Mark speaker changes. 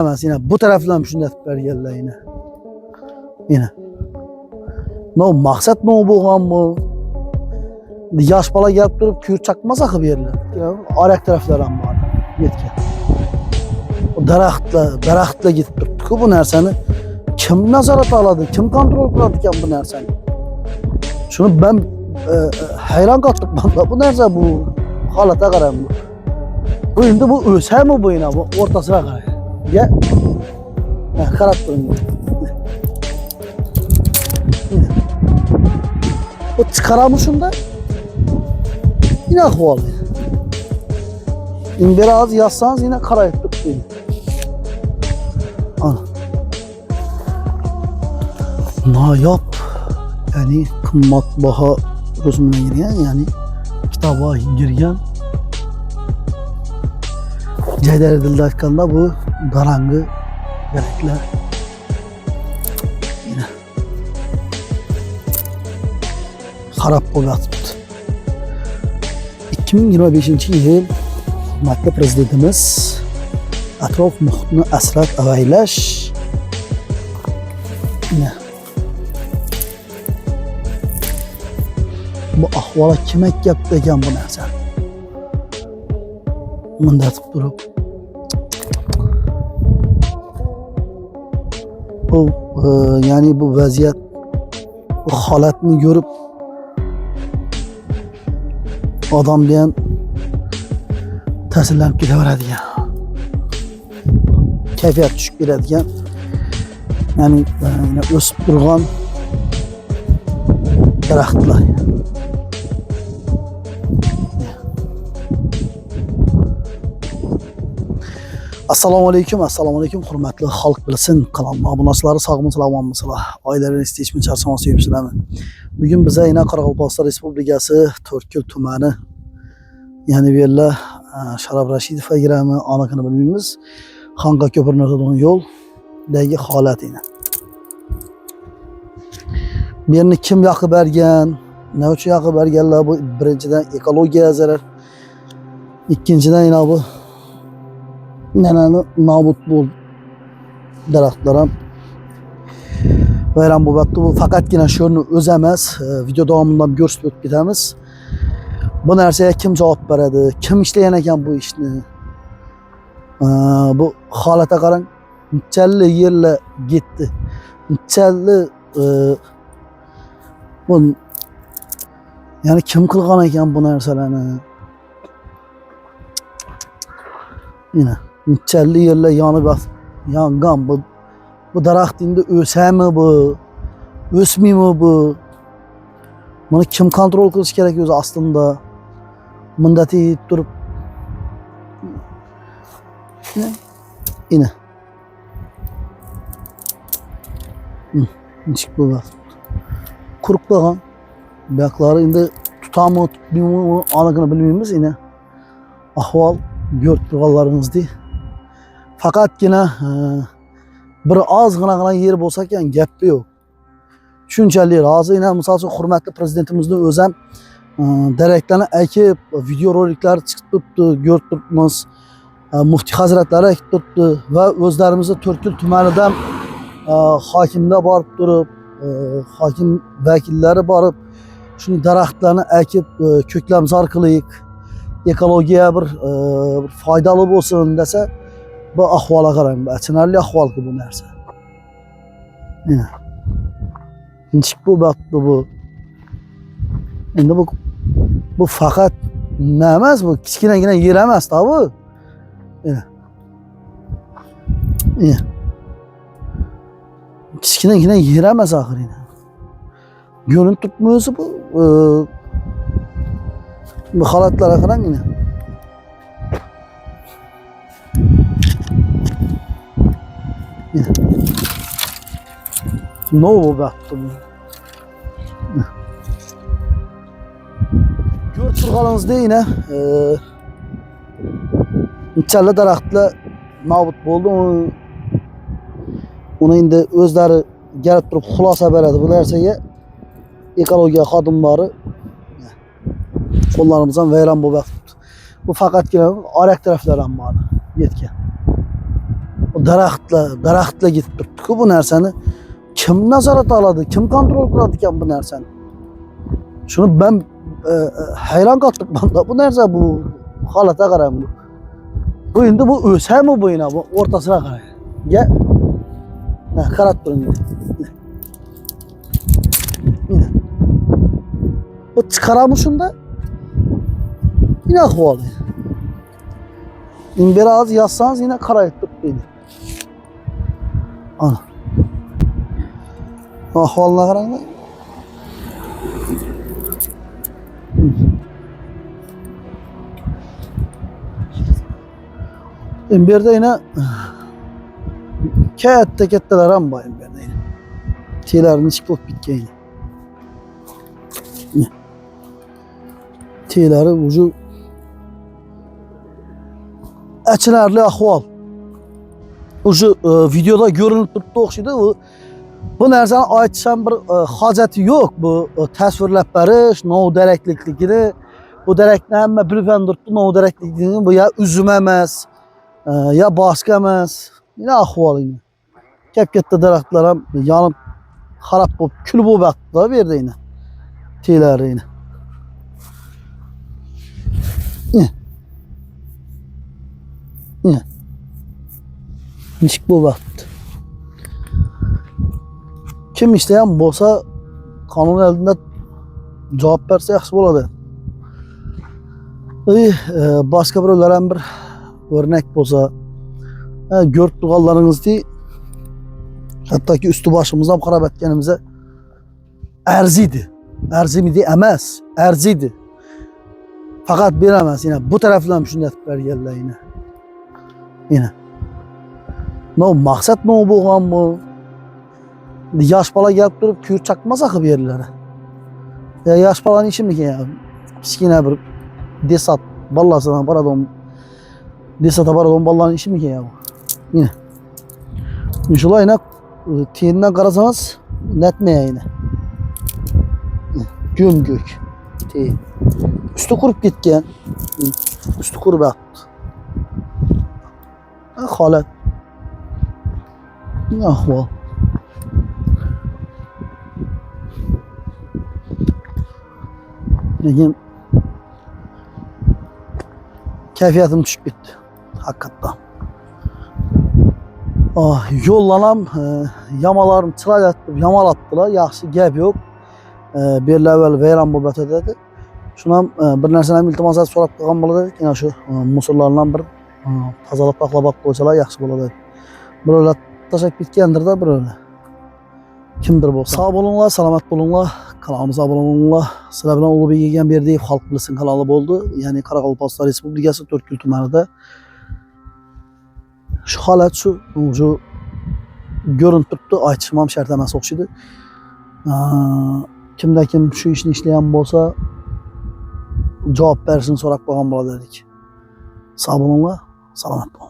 Speaker 1: Yine bu tarafdan şunu etip bergenler yine. Yine. No maksat ne bo'lgan bu? Yaş bala gelip durup kür çakmaz akı bir yerler. Arak taraflar ham bor. Yetken. O daraxtla gitip duruptu ki bu narsani kim nazorat aladi, kim kontrol qiladi ekan bu narsani? Şunu ben hayran qoldim. Bu narsa bu holatga qarang. Bu endi bu o'sami bu yana bu o'rtasiga qarang. Ya. Qarab turing. O çıkaralım şunda. Yine ahval. Biraz yazsanız yine karayıp tuttu. Nayap. Yani matbaa rüzmüne girgen yani kitaba girgen. Ceyder edildi hakkında bu darangı gerekler. Yine. Harap olup 2025 yıl Makka prezidentimiz atrof muhitni asrab avaylash bu ahvola kim aytyapti ekan bu narsa? Munda aytib turib bu yani bu vaziyat bu holatni ko'rib odam bilan ta'sirlanib ketaveradigan, kayfiyat tushib ketadigan, ya'ni o'sib turgan daraxtlar. Assalomu alaykum, hurmatli xalq bilsin kanalıma abunachilari, sog'mi, salomatmisizlar? Oilalarni istishmi, charchamas yuribsizlarmi? Bugun biza yana Qoraqalpog'iston Respublikasi To'rtko'l tumani, ya'ni bu yerlar Sharof Rashidov agrami, aniqini bilmaymiz. Xonqa ko'pirni o'tadigan yo'ldagi holat edi. Bu yerni kim yoqib bergan, nima uchun yoqib berganlar? Bu birinchidan ekologiyaga zarar, ikkinchidan yana bu nobud bo'ldi daraxtlar ham vayron bo'lyapti. Bu faqatgina shuni o'zi emas, video davomida ham ko'rsatib o'tib ketamiz. Bu narsaga kim javob beradi? Kim ishlagan ekan bu ishni? Bu holatga qarang, necha yerlar ketdi. Necha bu yani kim qilgan ekan bu narsalarni? Yine necha yerlar yonib yongan. Bu daraxt endi o'sami bu? O'smaymi bu? Buni kim kontrol qilish kerak o'zi aslında? Mundati turib yine nechik bo'ladi? Qurib qolgan. Buyoqlari endi tutami, tutmaymi, aniqini bilmaymiz. Yine ahvol ko'rib turganlaringizdek. Faqatgina bir ozgina yer bo'lsa ekan, gap yo'q. Shunchalik rozi. Yine misol uchun hurmatli prezidentimizni o'zi ham daraklarni aytib, video roliklari chiqib turibdi, ko'rib turibmiz. Muftiy hazratlari aytib turibdi va o'zlarimizni To'rtko'l tumanidan hokimlar borib turib, hokim vakillari borib, shuni daraxtlarni aytib, ko'klamzor qilaylik, ekologiya bir foydali bo'lsin desa, bu ahvolga qarang, bu achinarli ahvolki bu narsa. Nechik bo'lyapti bu? Endi bu faqat nima emas, bu kichkinagina yer emas-da bu. Kichkinagina yer emas oxirida. Ko'rinib turibmi bu holatlarga qarang yine. Ne bo'lyapti bu? Ko'rib turganingizdek yine nechala daraxtlar nobud bo'ldi. Uni endi o'zlari kelib turib xulosa beradi bu narsaga. Ekologiya xodimlari qo'llarimizdan vayron bo'lyapti. Bu faqatgina orak taraflar ham bor. Yetgan. Bu daraxtla gitib turibdi-ku bu narsani. Kim nazorat oladi, kim kontrol qiladi ekan bu narsani? Shuni ben hayron qoldim da bu narsa bu holatga qarang bu. Bu endi bu o'sami bu yana bu o'rtasiga qarang. Ya. Qarab turing. Yine. Bu çıkaramı şunda. Yine ahvalı. Yine biraz yazsanız yine karayıp tutmayın. Ana. Ahvalına karayın. Bir de yine ketteler ama bayım bir de yine. Tiyelerini çıkıp bitken. Tiyeleri ucu achinarli ahvol. Ucu videoda görünüp turibdi o'xshaydi. Bu narsani aytisham bir hojati yo'q. Bu tasvirlab berish, novdaraklikligini, bu darakni hamma bilib ham turibdi, novdarakligini bu ya uzum emas, ya boshqa emas. Yine ahvol yine. Katta daraxtlar ham yonib xarab bo'lib, kul bo'lib yotdi bu yerda yine. Tiyelari yine. Nişik bu vakit. Kim işleyen bo'lsa qonun elinde cevap berse yaxshi bo'ladi. Başka birlar ham bir örnek bo'lsa, ko'rib turganlaringizdek, hattoki üstü başımızdan qarab etkenimize arziydi. Arzimidi emas, arziydi. Fakat beremez yine bu tarafdan shunday etib berganlar yine. Yine. No maksat ne bo'lgan bu? Yosh bola kelib turib kuyur chaqmasa qilib yerlari. Ya yosh bolaning ishimikin ya. Kichkina bir desat ballasini baradon desata baradon bolaning ishimikin ya bu. Yine. Shulay yine tiyindan qarasangiz netmeye yine. Gömgök. Tiyin. Üstü kurup ketgan. Üstü kurup yotdi. Holat. Ahvol. Lekin kayfiyatim tushib ketdi. Haqiqatan. Yo'ldan ham yamalarni chilayotib, yamalatdilar. Yaxshi gap yo'q. Bir evvel vayron bo'lib yotadi dedi. Shuni ham bir narsani iltimos so'rab qolgan bo'ladik. Yana shu musorlardan bir tozalab paqlab qo'ysalar yaxshi bo'ladi. Birovlar tashlab ketgandirda birovlar. Kimdir bo'lsa. Sog' bo'linglar, salomat bo'linglar. Kanalimizga obuna bo'linglar. Sizlar bilan Ulug'bek Egamberdiyev Xalq bilsin kanali bo'ldi. Ya'ni Qoraqalpog'iston Respublikasi To'rtko'l tumanida. Şu holat shu ko'rinib turibdi, aytishim ham shart emas o'xshaydi. Kimda kim shu ishni ishlagan bo'lsa javob berishini so'rab qolgan bo'ladik. Sog' bo'linglar, salomat bo'ling.